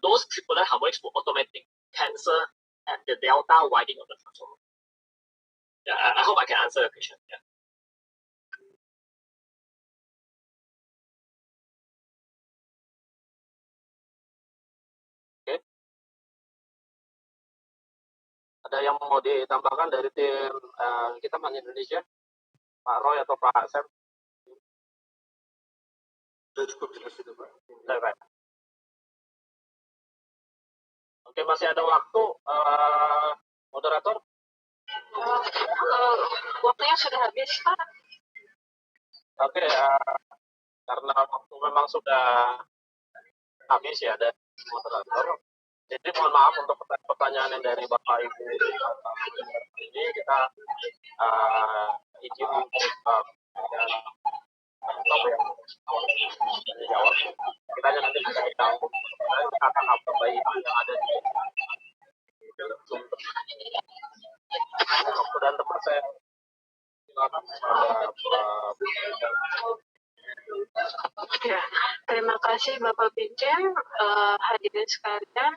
those triplet harmonics will automatically cancel at the delta winding of the transformer. Yeah, I hope I can answer the question. Yeah. Okay. Ada yang mau ditambahkan dari tim kita Man Indonesia, Pak Roy atau Pak Sam? Sudah cukup jelas itu, Pak. Baik. Oke, masih ada waktu, moderator. Waktunya sudah habis, Pak. Oke, karena waktu memang sudah habis ya dari moderator. Jadi mohon maaf untuk pertanyaan yang dari Bapak Ibu ini kita izin untuk stop ya dijawab. Kita nanti bisa tahu akan apa bayi yang ada di dalam Zoom. Waktu dan tempat saya silakan Ya, terima kasih Bapak Pinjen, hadirin sekalian.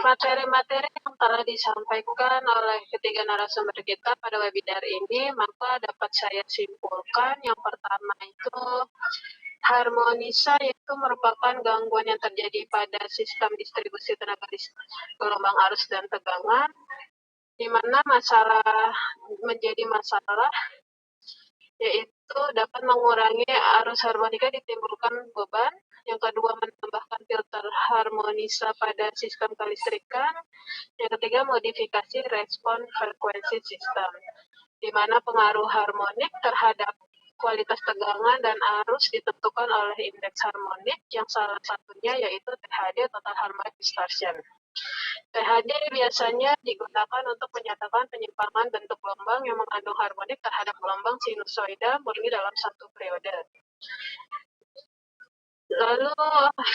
Materi-materi yang telah disampaikan oleh ketiga narasumber kita pada webinar ini, maka dapat saya simpulkan yang pertama itu harmonisa itu merupakan gangguan yang terjadi pada sistem distribusi tenaga gelombang arus dan tegangan di mana menjadi masalah yaitu dapat mengurangi arus harmonika ditimbulkan beban. Yang kedua, menambahkan filter harmonisa pada sistem kelistrikan. Yang ketiga, modifikasi respon frekuensi sistem, di mana pengaruh harmonik terhadap kualitas tegangan dan arus ditentukan oleh indeks harmonik, yang salah satunya yaitu THD, total harmonic distortion. THD biasanya digunakan untuk menyatakan penyimpangan bentuk gelombang yang mengandung harmonik terhadap gelombang sinusoida murni dalam satu periode. Lalu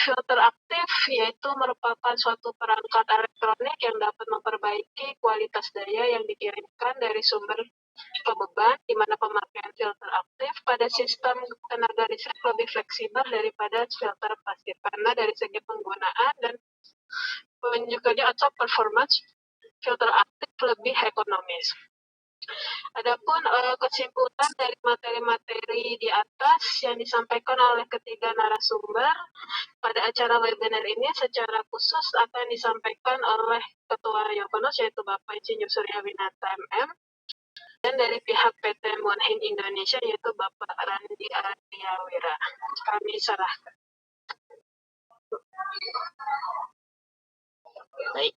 filter aktif yaitu merupakan suatu perangkat elektronik yang dapat memperbaiki kualitas daya yang dikirimkan dari sumber ke beban, di mana pemakaian filter aktif pada sistem tenaga listrik lebih fleksibel daripada filter pasif karena dari segi penggunaan dan penunjukannya atau performance filter aktif lebih ekonomis. Adapun kesimpulan dari materi-materi di atas yang disampaikan oleh ketiga narasumber pada acara webinar ini secara khusus akan disampaikan oleh Ketua Yokonos yaitu Bapak Insinyur Surya Winata MM, dan dari pihak PT Monhin Indonesia yaitu Bapak Randi Ardiawira. Kami serahkan. Baik.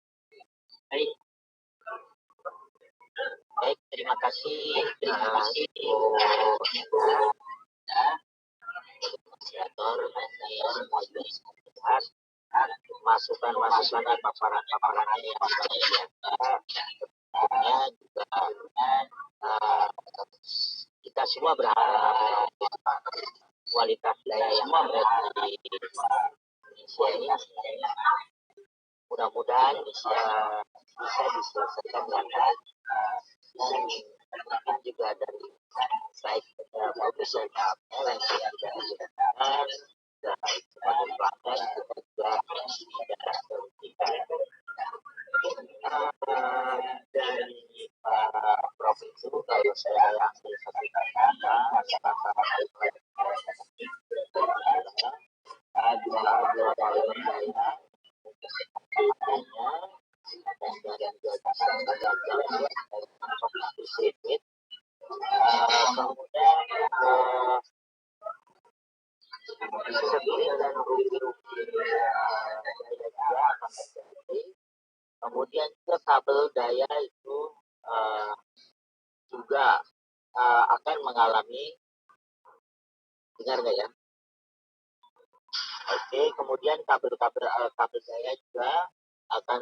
Baik, terima kasih masukan dan paparan yang juga kita semua berharap kualitas daya yang ada di Indonesia ini mudah-mudahan bisa diselesaikan dengan baik. Dan juga dari baik profesional yang sudah dilakukan dan sebagai pelanggan kita juga tidak terhentikan dari provinsi kalau saya langsung sampaikan dua dari saya kemudian juga kabel daya itu juga akan mengalami, dengar nggak ya? Oke, kemudian kabel daya juga akan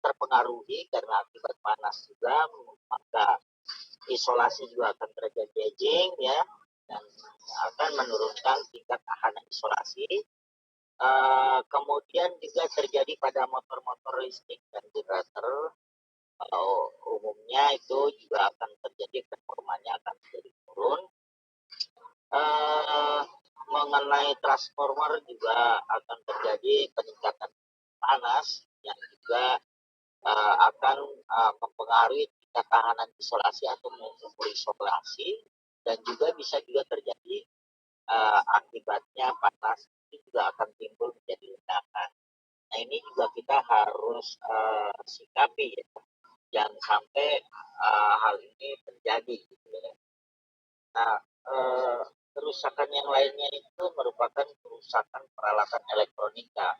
terpengaruhi karena akibat panas juga, maka isolasi juga akan terjadi aging ya, dan akan menurunkan tingkat tahanan isolasi. Kemudian juga terjadi pada motor-motor listrik dan generator. Umumnya itu juga akan terjadi performanya akan menjadi turun. Mengenai transformer juga akan terjadi peningkatan panas yang juga akan mempengaruhi tingkat tahanan isolasi atau mengukur isolasi, dan juga bisa juga terjadi akibatnya panas itu juga akan timbul menjadi ledakan. Nah ini juga kita harus sikapi ya, jangan sampai hal ini terjadi gitu ya. Nah kerusakan yang lainnya itu merupakan kerusakan peralatan elektronika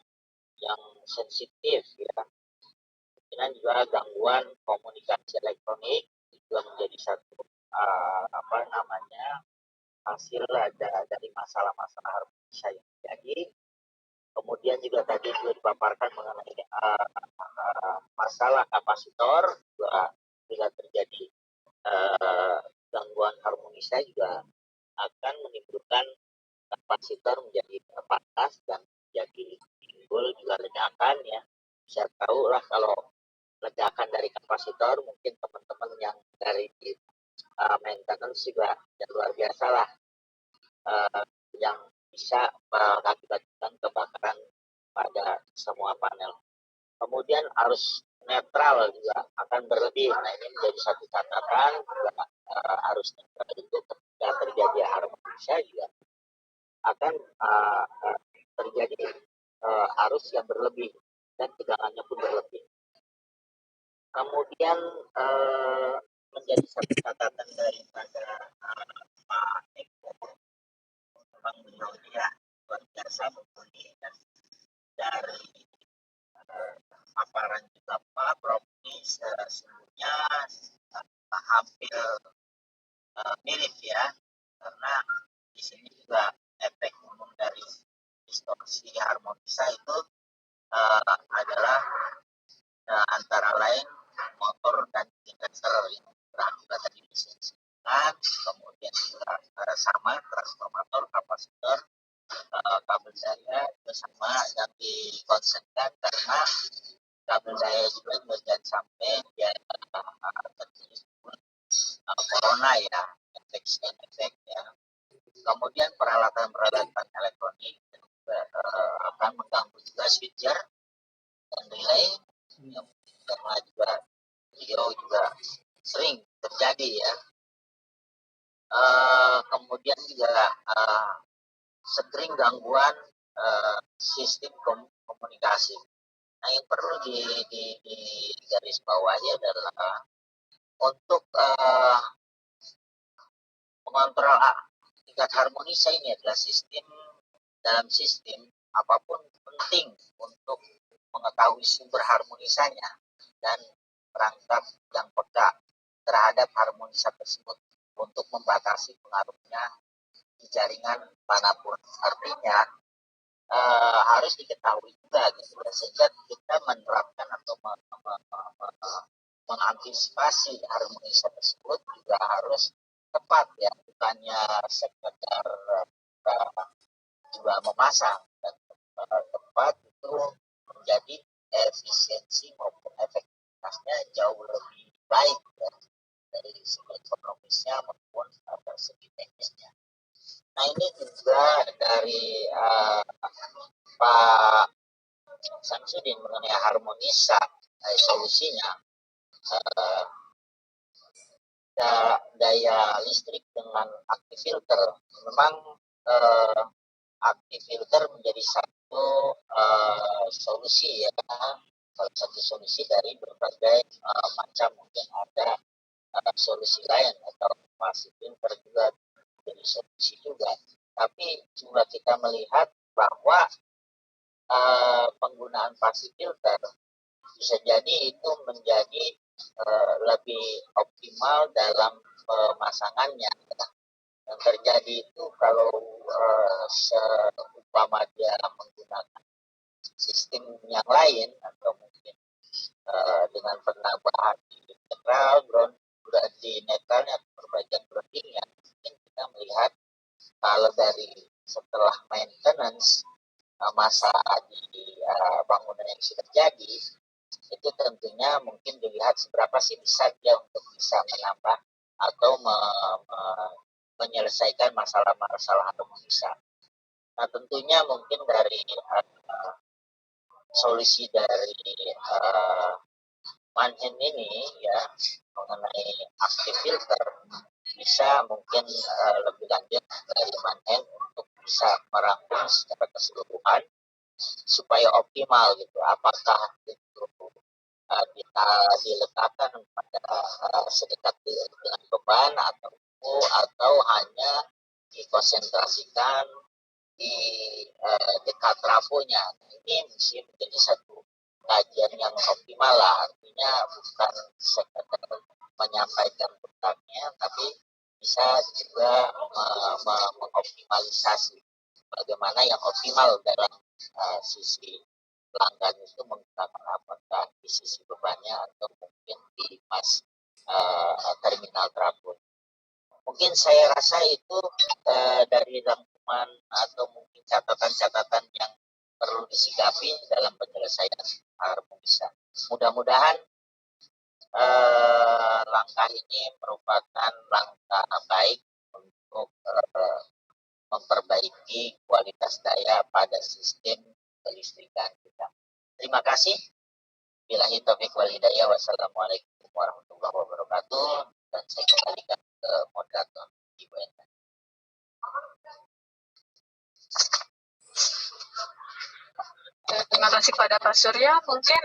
yang sensitif ya. Kemungkinan juga gangguan komunikasi elektronik juga menjadi satu hasil dari masalah-masalah harmonika yang terjadi. Kemudian juga tadi juga dipaparkan mengenai masalah kapasitor juga terjadi gangguan harmonika juga akan menimbulkan kapasitor menjadi panas dan menjadi timbul juga ledakan ya. Bisa tahu lah kalau ledakan dari kapasitor, mungkin teman-teman yang dari maintenance juga luar biasa lah yang bisa mengakibatkan kebakaran pada semua panel. Kemudian arus netral juga akan berlebih. Nah ini menjadi satu catatan juga arus netral itu ketika terjadi harmonika juga akan terjadi arus yang berlebih dan tegangannya pun berlebih. Kemudian menjadi satu catatan daripada Pak Eko, memang beliau dia luar biasa mumpuni, dan dari paparan juga Pak Prof ini sesungguhnya hampir mirip ya, karena di sini juga efek umum dari distorsi harmonisa itu adalah antara lain motor dan inverter yang juga tadi disebutkan, kemudian juga sama transformator, kapasitor, kabel daya itu sama yang dikonsenkan, karena kabel daya juga jangan sampai dia terjadi corona ya, efek ya. Kemudian peralatan elektronik juga akan mengganggu juga switcher dan relay yang karena juga beliau juga sering terjadi ya. Kemudian juga sering gangguan sistem komunikasi. Nah, yang perlu di garis bawahi adalah untuk mengontrol tingkat harmonisa ini adalah dalam sistem apapun penting untuk mengetahui sumber harmonisanya dan perangkat yang peka terhadap harmonisa tersebut untuk membatasi pengaruhnya di jaringan manapun. Artinya harus diketahui juga gitu, sehingga kita menerapkan atau mengantisipasi harmonisa tersebut juga harus tepat ya, bukannya sekedar juga memasang, dan tepat itu menjadi efisiensi maupun efektivitasnya jauh lebih baik ya, dari segi ekonomisnya maupun dari segi teknisnya. Nah, ini juga dari Pak Samsudin mengenai harmonisa solusinya, daya listrik dengan active filter. Memang active filter menjadi satu solusi ya, salah satu solusi dari berbagai macam, mungkin ada solusi lain atau passive filter juga menjadi solusi juga. Tapi juga kita melihat bahwa penggunaan passive filter bisa jadi itu menjadi lebih optimal dalam pemasangannya. Yang terjadi itu kalau seumpama dia menggunakan sistem yang lain atau mungkin dengan penambahan di netral ground, di netralnya atau perbaikan groundingnya, mungkin kita melihat kalau dari setelah maintenance masa di bangunan yang sudah jadi, itu tentunya mungkin dilihat seberapa sih bisa dia untuk bisa menambah atau menyelesaikan masalah-masalah harmonisa. Nah, tentunya mungkin dari solusi dari Mannheim ini ya mengenai active filter bisa mungkin lebih lanjut dari Mannheim untuk bisa merangkum secara keseluruhan supaya optimal gitu. Apakah itu kita diletakkan pada sedekat dengan beban atau hanya dikonsentrasikan di dekat trafonya. Nah, ini mesti menjadi satu kajian yang optimal lah, artinya bukan sekedar menyampaikan tentangnya, tapi bisa juga mengoptimalisasi bagaimana yang optimal dalam sisi pelanggan itu menggunakan apakah di sisi bebannya atau mungkin di pas terminal trafo. Mungkin saya rasa itu dari rangkuman atau mungkin catatan-catatan yang perlu disikapi dalam penyelesaian harmonisa. Mudah-mudahan langkah ini merupakan langkah baik untuk memperbaiki kualitas daya pada sistem kelistrikan kita. Terima kasih. Billahi taufiq wal hidayah. Wassalamualaikum warahmatullahi wabarakatuh. Dan saya kembalikan ke moderator Ibu Enda. Terima kasih pada Pak Surya. Mungkin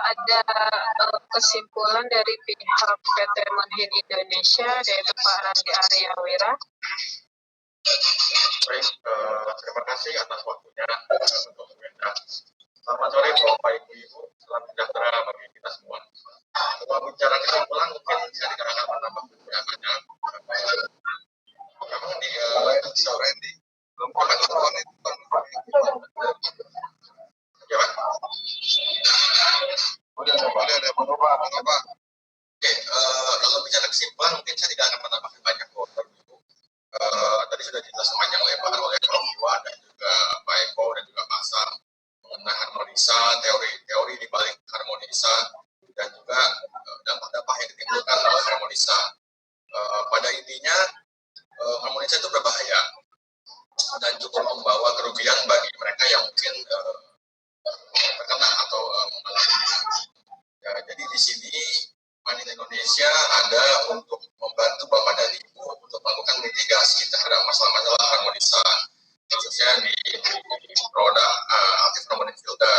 ada kesimpulan dari pihak PT Monhin Indonesia, yaitu Pak Randi Aryawira. Baik, terima kasih atas waktunya untuk berbicara. Selamat sore Bapak Ibu, salam sejahtera bagi kita semua. Kalau bicara kesimpulan mungkin bisa dikatakan menambah beberapa banyak. Memang di sore ini belum pernah ya Pak? Udah ada Pak. Oke, kalau bicara kesimpulan mungkin saya tidak akan menambahkan banyak Bapak Ibu. Tadi sudah jelas panjang lebar oleh Prof. Iwan dan juga Pak Eko dan juga Pak Sam mengenai harmonisa, teori di balik harmonisa dan juga dampak-dampak yang ditimbulkan oleh harmonisa. Pada intinya harmonisa itu berbahaya dan cukup membawa kerugian bagi mereka yang mungkin terkena atau mengalami. Jadi di sini Monhin Indonesia ada untuk membantu Bapak dan Ibu untuk melakukan mitigasi terhadap masalah-masalah harmonisa, khususnya di produk aktif harmonic filter.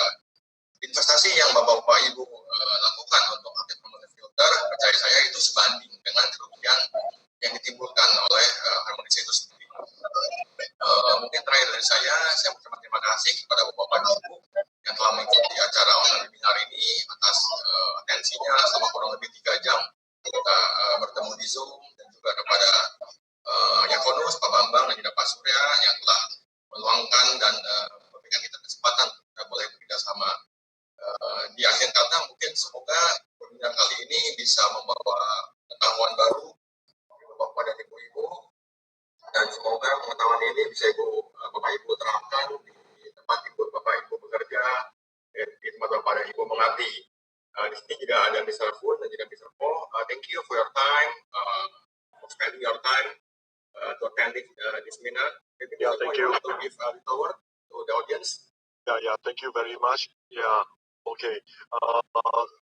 Investasi yang Bapak Ibu lakukan untuk aktif harmonic filter, percaya saya itu sebanding dengan kerugian yang ditimbulkan oleh harmonisa itu sendiri. Mungkin terakhir dari saya mengucapkan terima kasih kepada Bapak Ibu yang telah mengikuti acara online webinar ini atas atensinya selama kurang lebih 3 jam. Kita bertemu di Zoom dan juga kepada Yakonus, Pak Bambang dan juga Pak Surya yang telah meluangkan dan memberikan kita kesempatan kita boleh bekerjasama. Di akhir kata mungkin semoga webinar kali ini bisa membawa pengetahuan baru Bapak dan Ibu-Ibu, dan semoga pengetahuan ini bisa Bapak Ibu terapkan di tempat Bapak Ibu bekerja, di tempat Bapak dan Ibu mengabdi. Di sini juga ada Mr. Fun dan juga Mr. Po. Thank you for your time, for spending your time to attend this seminar. Maybe thank you. To give a little word to the audience. Thank you very much. Okay.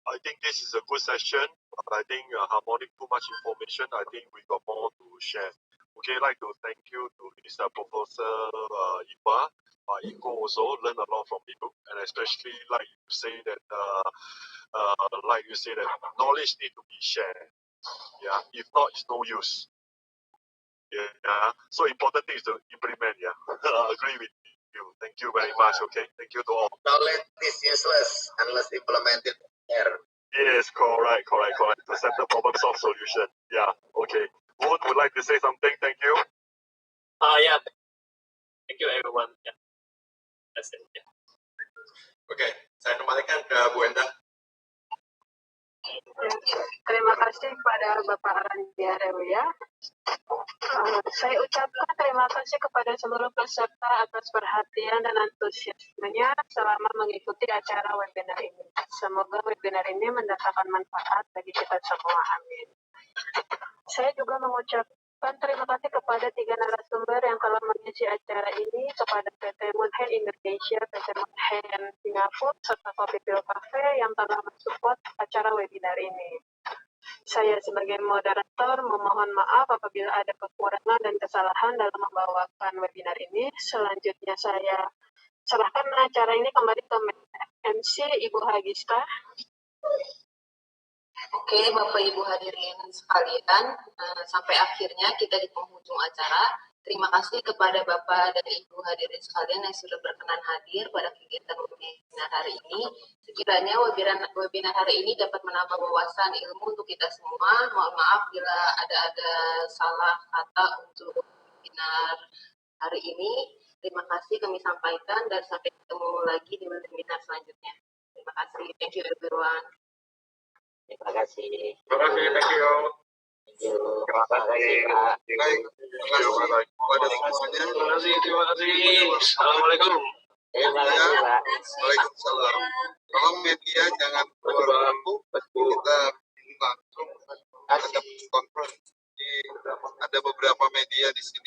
I think this is a good session. I think harmonic too much information. I think we got more to share. Okay, I'd like to thank you to Mr. Professor Iwa. Iko also learn a lot from you, and especially like you say that knowledge need to be shared. Yeah, if not, it's no use. Yeah, so important thing is to implement. Yeah, agree with you. Thank you very much. Okay, thank you to all. Knowledge is useless unless implemented there. Yes, correct. To set the problem solve solution. Yeah, okay. Wood would like to say something. Thank you. Yeah. Thank you everyone. Yeah. That's it. Yeah. Oke, saya kembalikan ke Bu Endah. Terima kasih kepada Bapak Randi Aryawira. Saya ucapkan terima kasih kepada seluruh peserta atas perhatian dan antusiasmenya selama mengikuti acara webinar ini. Semoga webinar ini mendatangkan manfaat bagi kita semua. Amin. Saya juga mengucapkan terima kasih kepada 3 narasumber yang telah mengisi acara ini, kepada PT Monhin Indonesia, PT Monhin Singapura, serta Kopi Pil Cafe yang telah mensupport acara webinar ini. Saya sebagai moderator memohon maaf apabila ada kekurangan dan kesalahan dalam membawakan webinar ini. Selanjutnya saya serahkan acara ini kembali ke MC Ibu Hagista. Oke, Bapak Ibu hadirin sekalian, sampai akhirnya kita di penghujung acara. Terima kasih kepada Bapak dan Ibu hadirin sekalian yang sudah berkenan hadir pada kegiatan webinar hari ini. Sekiranya webinar hari ini dapat menambah wawasan ilmu untuk kita semua. Mohon maaf bila ada salah kata untuk webinar hari ini. Terima kasih kami sampaikan dan sampai ketemu lagi di webinar selanjutnya. Terima kasih. Thank you everyone. Terima kasih. Terima kasih, thank you. Terima kasih. Baik, terima kasih kepada semuanya. Terima kasih. Assalamualaikum. Terima kasih, Pak. Waalaikumsalam. Tolong media jangan keluar dulu. Kita langsung ada conference. Ada beberapa media di sini.